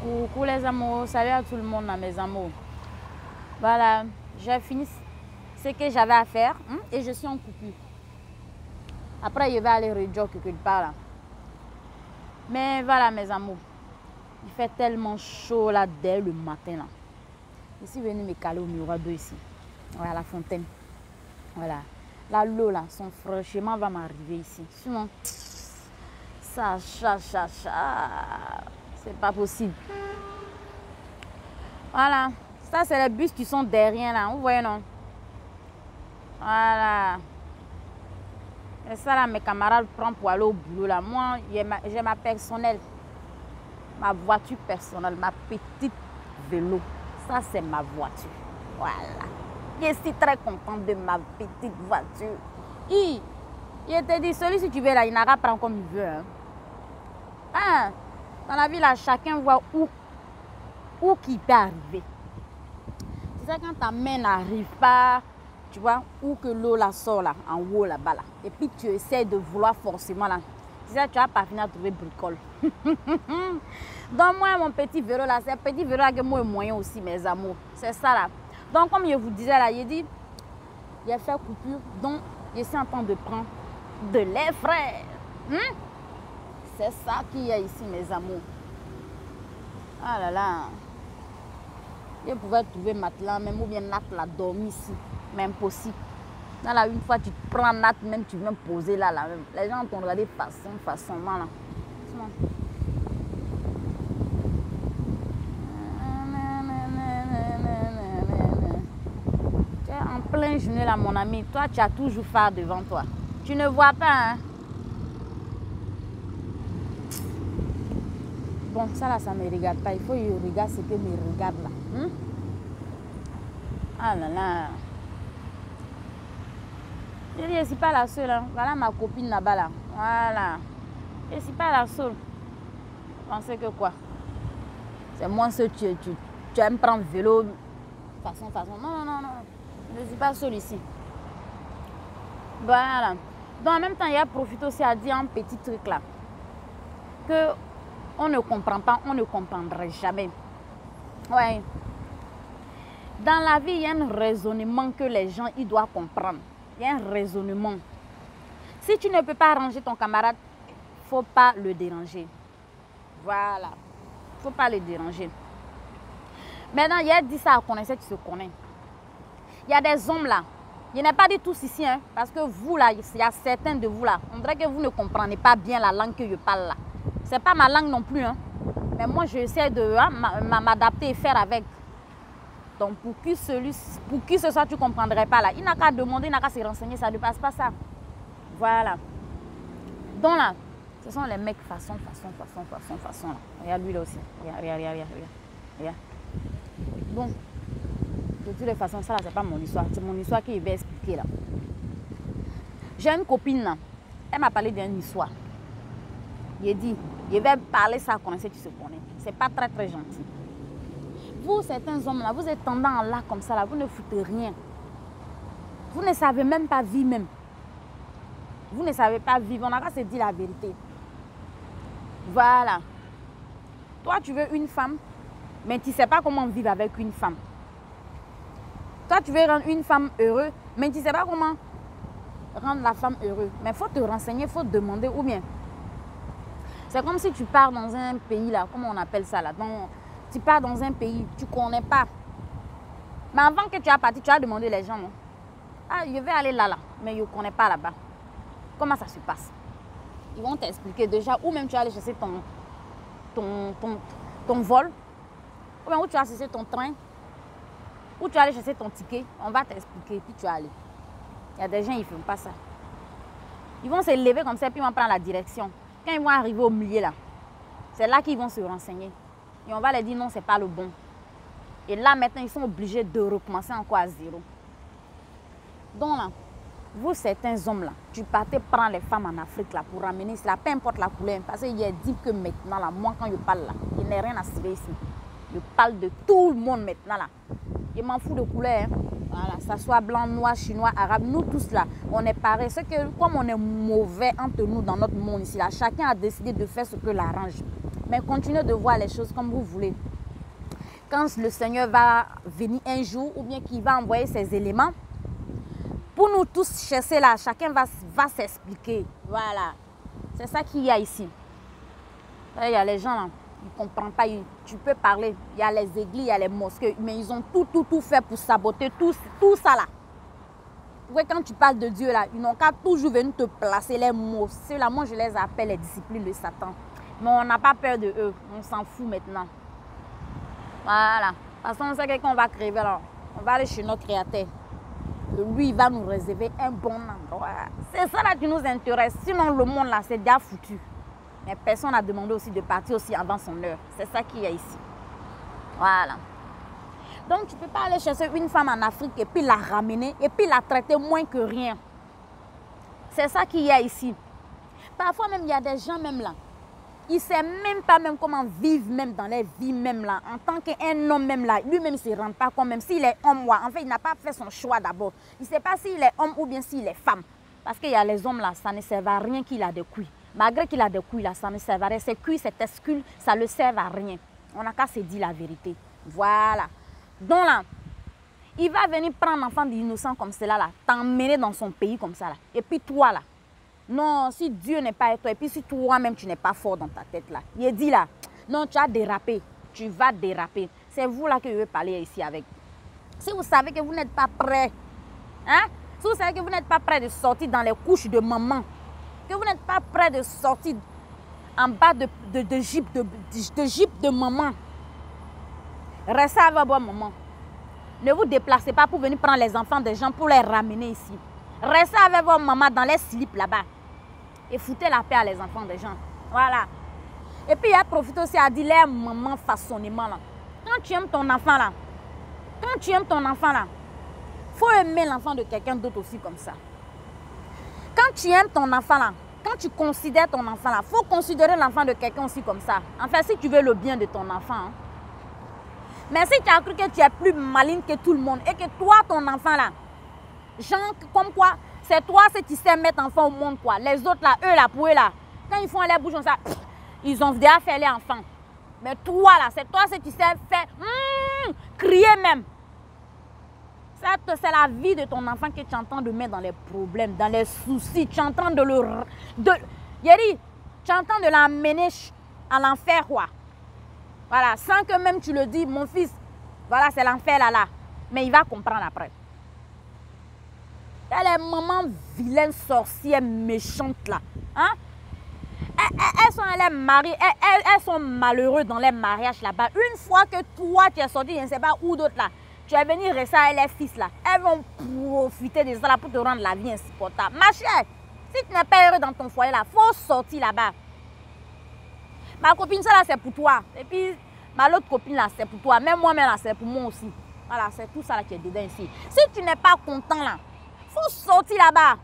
Coucou les amours, salut à tout le monde, mes amours. Voilà, j'ai fini ce que j'avais à faire et je suis en coupure. Après, je vais aller rejog quelque part là. Mais voilà, mes amours, il fait tellement chaud là dès le matin là. Je suis venue me caler au miroir d'eau ici, voilà, à la fontaine. Voilà, là l'eau là, son fraîchement va m'arriver ici. Sinon, ça, c'est pas possible. Voilà, ça c'est les bus qui sont derrière là, vous voyez non? Voilà. Et ça là, mes camarades prennent pour aller au boulot là. Moi, j'ai ma personnelle, ma voiture personnelle, ma petite vélo. Ça c'est ma voiture. Voilà. Je suis très contente de ma petite voiture. Et je te dis, celui si tu veux là, il n'a qu'à prendre comme il veut. Hein? Dans la vie là, chacun voit où qui peut arriver. C'est ça quand ta main n'arrive pas, tu vois, où que l'eau la sort là, en haut là-bas là. Et puis tu essaies de vouloir forcément là. C'est ça, tu vas pas finir à trouver bricole. Donc moi, mon petit vélo là, c'est un petit vélo là que moi et moyen aussi, mes amours. C'est ça là. Donc comme je vous disais là, il dit, il a fait coupure, donc je suis en train de prendre de lait frais. C'est ça qu'il y a ici, mes amours. Ah là là. Je pouvais trouver matelas même ou bien Nat l'a dormi ici. Mais impossible. Là, une fois tu prends Nat, même tu viens poser là, même. Les gens t'ont regardé façon, voilà. Tu es en plein journée là, mon ami. Toi, tu as toujours phare devant toi. Tu ne vois pas, hein? Bon, ça là, ça ne me regarde pas. Il faut que je regarde ce que me regarde là. Ah là là. Je dis, je ne suis pas la seule. Hein. Voilà ma copine là-bas là. Voilà. Je ne suis pas la seule. Pensez que quoi? C'est moi seul, tu aimes prendre vélo. Façon. Non. Je ne suis pas seule ici. Voilà. Donc en même temps, il y a profité aussi à dire un petit truc là. Que on ne comprend pas, on ne comprendrait jamais. Ouais. Dans la vie, il y a un raisonnement que les gens ils doivent comprendre. Il y a un raisonnement. Si tu ne peux pas arranger ton camarade, il ne faut pas le déranger. Voilà. Il ne faut pas le déranger. Maintenant, il y a dit ça à connaître, tu se connais. Il y a des hommes là. Je n'ai pas dit tous ici, hein, parce que vous là, il y a certains de vous là. On dirait que vous ne comprenez pas bien la langue que je parle là. Ce n'est pas ma langue non plus. Hein. Mais moi, j'essaie de m'adapter et faire avec. Donc, pour qui ce soit, tu ne comprendrais pas là. Il n'a qu'à demander, il n'a qu'à se renseigner, ça ne passe pas ça. Voilà. Donc là, ce sont les mecs façon là. Regarde lui là aussi. Regarde. Bon. De toutes les façons, ça là, c'est pas mon histoire. C'est mon histoire qu'il va expliquer là. J'ai une copine là. Elle m'a parlé d'une histoire. Il dit, je vais parler ça, connaissez, tu se connais. C'est pas très gentil. Vous, certains hommes là, vous êtes tendants là comme ça là, vous ne foutez rien. Vous ne savez même pas vivre même. Vous ne savez pas vivre, on a qu'à se dire la vérité. Voilà. Toi, tu veux une femme, mais tu ne sais pas comment vivre avec une femme. Toi, tu veux rendre une femme heureuse, mais tu ne sais pas comment rendre la femme heureuse. Mais il faut te renseigner, il faut demander ou bien. C'est comme si tu pars dans un pays là, comment on appelle ça là. Tu pars dans un pays, tu ne connais pas. Mais avant que tu as parti, tu as demandé les gens. Non? Ah, je vais aller là, mais je ne connais pas là-bas. Comment ça se passe? Ils vont t'expliquer déjà où même tu vas aller chercher ton vol, ou bien où tu vas chercher ton train, où tu vas aller chercher ton ticket. On va t'expliquer, puis tu vas aller. Il y a des gens, ils ne font pas ça. Ils vont se lever comme ça, puis ils vont prendre la direction. Quand ils vont arriver au milieu là, c'est là qu'ils vont se renseigner. Et on va leur dire non, ce n'est pas le bon. Et là, maintenant, ils sont obligés de recommencer encore à zéro. Donc là, vous, certains hommes là, tu partais prendre les femmes en Afrique là pour ramener cela, peu importe la couleur. Parce qu'il a dit que maintenant là, moi quand je parle là, il n'y a rien à cirer ici. Je parle de tout le monde maintenant là. Je m'en fous de couleur. Hein. Voilà, ça soit blanc, noir, chinois, arabe, nous tous là, on est pareil. C'est que comme on est mauvais entre nous dans notre monde ici là, chacun a décidé de faire ce que l'arrange. Mais continuez de voir les choses comme vous voulez. Quand le Seigneur va venir un jour, ou bien qu'il va envoyer ses éléments, pour nous tous chercher là, chacun va s'expliquer. Voilà. C'est ça qu'il y a ici. Il y a les gens là, ils ne comprennent pas. Tu peux parler. Il y a les églises, il y a les mosquées, mais ils ont tout fait pour saboter tout ça là. Ouais, quand tu parles de Dieu là, ils n'ont qu'à toujours venir te placer les mots. Ceux-là, moi je les appelle les disciplines de Satan. Mais on n'a pas peur de eux. On s'en fout maintenant. Voilà. Parce qu'on sait qu'on va crever là. On va aller chez notre Créateur. Lui, il va nous réserver un bon endroit. C'est ça là qui nous intéresse. Sinon, le monde là, c'est déjà foutu. Mais personne n'a demandé aussi de partir aussi avant son heure. C'est ça qu'il y a ici. Voilà. Donc, tu ne peux pas aller chercher une femme en Afrique et puis la ramener et puis la traiter moins que rien. C'est ça qu'il y a ici. Parfois même, il y a des gens même là. Ils ne savent même pas même comment vivre même dans leur vie même là. En tant qu'un homme même là, lui-même ne se rend pas compte même s'il est homme ou en fait, il n'a pas fait son choix d'abord. Il ne sait pas s'il est homme ou bien s'il est femme. Parce qu'il y a les hommes là, ça ne sert à rien qu'il a des couilles. Malgré qu'il a des couilles là, ça ne sert à rien. Ses couilles, ses testicules, ça ne sert à rien. On n'a qu'à se dire la vérité. Voilà. Donc là, il va venir prendre un enfant d'innocent comme cela là, t'emmener dans son pays comme ça là. Et puis toi là, non, si Dieu n'est pas avec toi, et puis si toi-même tu n'es pas fort dans ta tête là, il dit là, non, tu as dérapé, tu vas déraper. C'est vous là que je veux parler ici avec. Si vous savez que vous n'êtes pas prêt, hein, si vous savez que vous n'êtes pas prêt de sortir dans les couches de maman, que vous n'êtes pas prêt de sortir en bas de jeep de maman, restez avec votre maman. Ne vous déplacez pas pour venir prendre les enfants des gens pour les ramener ici. Restez avec votre maman dans les slips là-bas. Et foutez la paix à les enfants des gens. Voilà. Et puis il a profité aussi à dire les mamans façonnement là. Quand tu aimes ton enfant là, faut aimer l'enfant de quelqu'un d'autre aussi comme ça. Quand tu aimes ton enfant là, quand tu considères ton enfant là, faut considérer l'enfant de quelqu'un aussi comme ça. Enfin, si tu veux le bien de ton enfant. Hein. Mais si tu as cru que tu es plus maligne que tout le monde et que toi, ton enfant là, genre comme quoi, c'est toi si tu sais mettre enfant au monde quoi. Les autres là, eux là, pour eux là, quand ils font les bouches comme ça, ils ont déjà fait les enfants. Mais toi là, c'est toi si tu sais faire, crier même. C'est la vie de ton enfant que tu entends de mettre dans les problèmes, dans les soucis. Tu entends de le... tu entends de l'amener à l'enfer quoi. Voilà, sans que même tu le dis, mon fils, voilà, c'est l'enfer là. Mais il va comprendre après. Il y a les mamans vilaines, sorcières, méchantes là. Hein? Elles sont les maris, elles sont malheureuses dans les mariages là-bas. Une fois que toi, tu es sorti, je ne sais pas où d'autres là, tu es venu rester avec les fils là. Elles vont profiter de ça là pour te rendre la vie insupportable. Ma chère, si tu n'es pas heureux dans ton foyer là, il faut sortir là-bas. Ma copine, ça là, c'est pour toi. Et puis, ma l'autre copine là, c'est pour toi. Même moi-même là, c'est pour moi aussi. Voilà, c'est tout ça là qui est dedans ici. Si tu n'es pas content là, il faut sortir là-bas.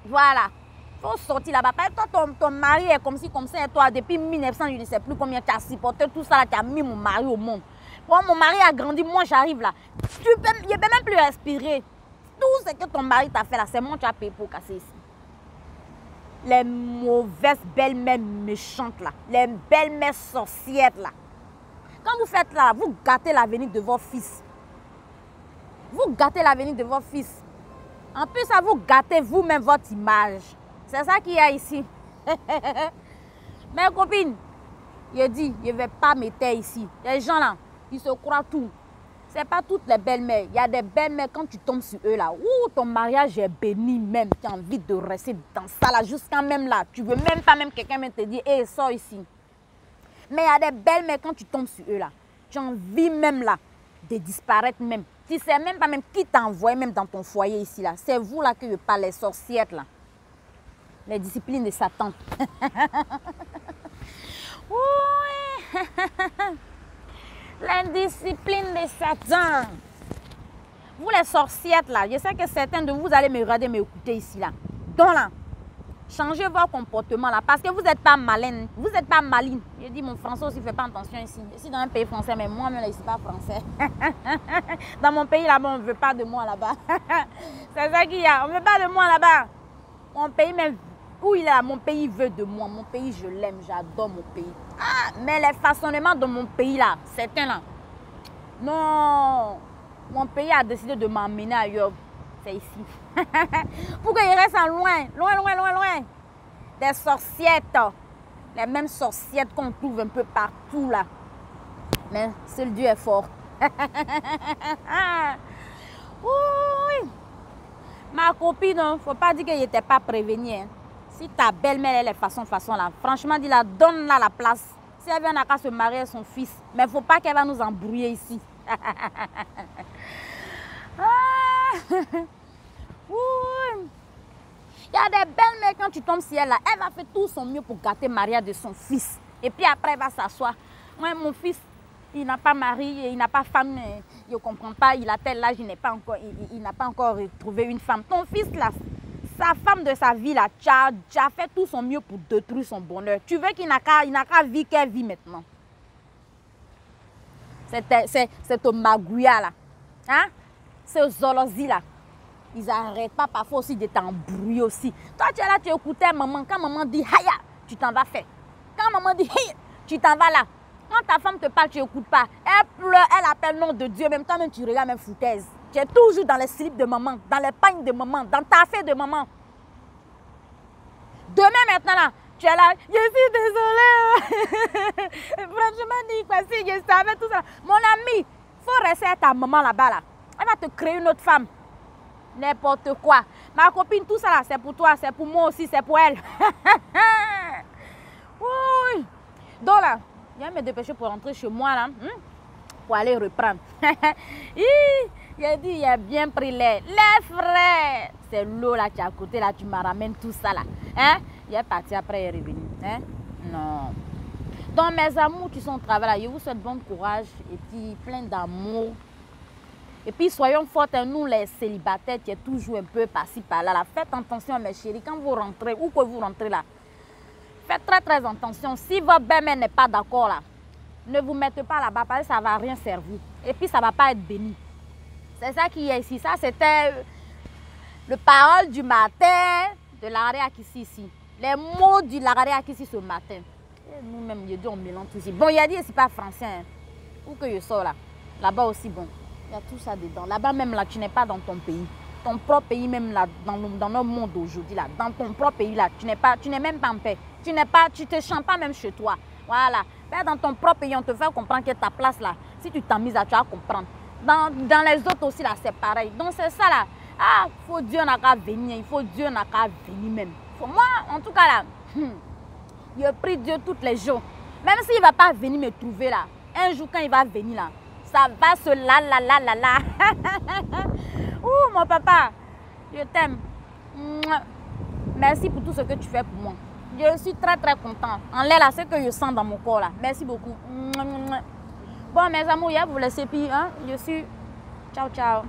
Voilà. Il faut sortir là-bas. Parce que toi, ton mari est comme si, comme ça, et toi, depuis 1900, je ne sais plus combien tu as supporté tout ça là, tu as mis mon mari au monde. Bon, mon mari a grandi, moi j'arrive là. Je ne peux même plus respirer. Tout ce que ton mari t'a fait là, c'est moi qui as payé pour casser ici. Les mauvaises belles-mères méchantes là, les belles-mères sorcières là. Quand vous faites là, vous gâtez l'avenir de vos fils. Vous gâtez l'avenir de vos fils. En plus, ça vous gâtez vous-même votre image. C'est ça qu'il y a ici. Mes copines, je dis, je ne vais pas me taire ici. Les gens là, ils se croient tout. Ce n'est pas toutes les belles-mères. Il y a des belles-mères, quand tu tombes sur eux là, ton mariage est béni même. Tu as envie de rester dans ça là, jusqu'à même là. Tu ne veux même pas même quelqu'un te dire, hé, sors ici. Mais il y a des belles-mères, quand tu tombes sur eux là, tu as envie même là de disparaître même. Tu ne sais même pas même qui t'a envoyé même dans ton foyer ici là. C'est vous là que je parle, les sorcières là. Les disciplines de Satan. Oui. L'indiscipline de Satan. Vous les sorcières là, je sais que certains de vous allez me regarder, m'écouter ici là. Donc là, changez votre comportement là, parce que vous n'êtes pas malin, vous n'êtes pas maline. Je dis mon français aussi, fait pas attention ici. Je suis dans un pays français, mais moi-même là, je ne suis pas français. Dans mon pays là-bas, on ne veut pas de moi là-bas. C'est ça qu'il y a, on ne veut pas de moi là-bas. Mon pays même, où il est là, mon pays veut de moi. Mon pays, je l'aime, j'adore mon pays. Ah, mais les façonnements de mon pays là, certains là. Non, mon pays a décidé de m'emmener ailleurs. C'est ici. Pour qu'il reste en loin, loin, loin, loin, loin. Des sorciettes. Les mêmes sorciettes qu'on trouve un peu partout là. Mais seul Dieu est fort. Oui. Ma copine, il ne faut pas dire qu'elle n'était pas prévenue. Hein. Si ta belle-mère elle est façon là, franchement, dis-la, donne-la la place. Si elle vient à se marier avec son fils, mais il ne faut pas qu'elle va nous embrouiller ici. Oui. Il y a des belles-mères, quand tu tombes sur elle, là, elle va faire tout son mieux pour gâter Maria de son fils. Et puis après, elle va s'asseoir. Moi, mon fils, il n'a pas mari, il n'a pas femme, je ne comprends pas, il a tel âge, il n'a pas encore trouvé une femme. Ton fils, là, sa femme de sa vie, là, tu as fait tout son mieux pour détruire son bonheur. Tu veux qu'il n'a qu'à vivre qu'elle vit maintenant. C'est au Magouya, là. Hein? C'est aux Zolozi, là. Ils n'arrêtent pas parfois aussi de t'embrouiller aussi. Toi, tu es là, tu écoutais maman. Quand maman dit « Haya », tu t'en vas faire. Quand maman dit « Hey », tu t'en vas là. Quand ta femme te parle, tu n'écoutes pas. Elle pleure, elle appelle le nom de Dieu. Même toi-même, tu regardes même foutaise. Tu es toujours dans les slips de maman, dans les pagnes de maman, dans ta fête de maman. Demain, maintenant, là, tu es là. Je suis désolée. Franchement, dis quoi si je savais tout ça. Mon ami, il faut rester à ta maman là-bas. Là. Elle va te créer une autre femme. N'importe quoi. Ma copine, tout ça là, c'est pour toi, c'est pour moi aussi, c'est pour elle. Oui. Donc là, je vais me dépêcher pour rentrer chez moi là, pour aller reprendre. J'ai dit, il a bien pris les frais. C'est l'eau là qui est à côté là, tu me ramènes tout ça là. Hein? Il est parti après, il est revenu. Hein? Non. Donc mes amours qui sont au travail là, je vous souhaite bon courage et puis plein d'amour. Et puis soyons fortes, nous les célibataires qui est toujours un peu par-ci par-là. Là. Faites attention mes chéris, quand vous rentrez, où que vous rentrez là, faites très très attention. Si votre belle-mère n'est pas d'accord là, ne vous mettez pas là-bas parce que ça ne va rien servir. Et puis ça ne va pas être béni. C'est ça qui est ici. Ça c'était le parole du matin de l'Arrêt ici. Les mots du l'Arrêt ici ce matin. Nous-mêmes, je dis on mélange tout ici. Bon, il y a dit c'est pas français. Hein. Où que je sors là, là-bas aussi bon. Il y a tout ça dedans. Là-bas même, là, tu n'es pas dans ton pays. Ton propre pays même, là, dans notre monde aujourd'hui, là, dans ton propre pays, là, tu n'es même pas en paix. Tu ne te sens pas même chez toi. Voilà. Mais dans ton propre pays, on te fait comprendre que ta place, là, si tu t'en mises là, tu vas comprendre. Dans les autres aussi, là, c'est pareil. Donc, c'est ça, là. Ah, il faut Dieu n'a qu'à venir. Il faut Dieu n'a qu'à venir même. Moi, en tout cas, là, je prie Dieu tous les jours. Même s'il ne va pas venir me trouver, là, un jour, quand il va venir, là, ça va se la. Ouh, mon papa, je t'aime. Merci pour tout ce que tu fais pour moi. Je suis très très content. En l'air là, c'est que je sens dans mon corps là. Merci beaucoup. Bon, mes amours, je vous laisse puis, hein, je suis. Ciao, ciao.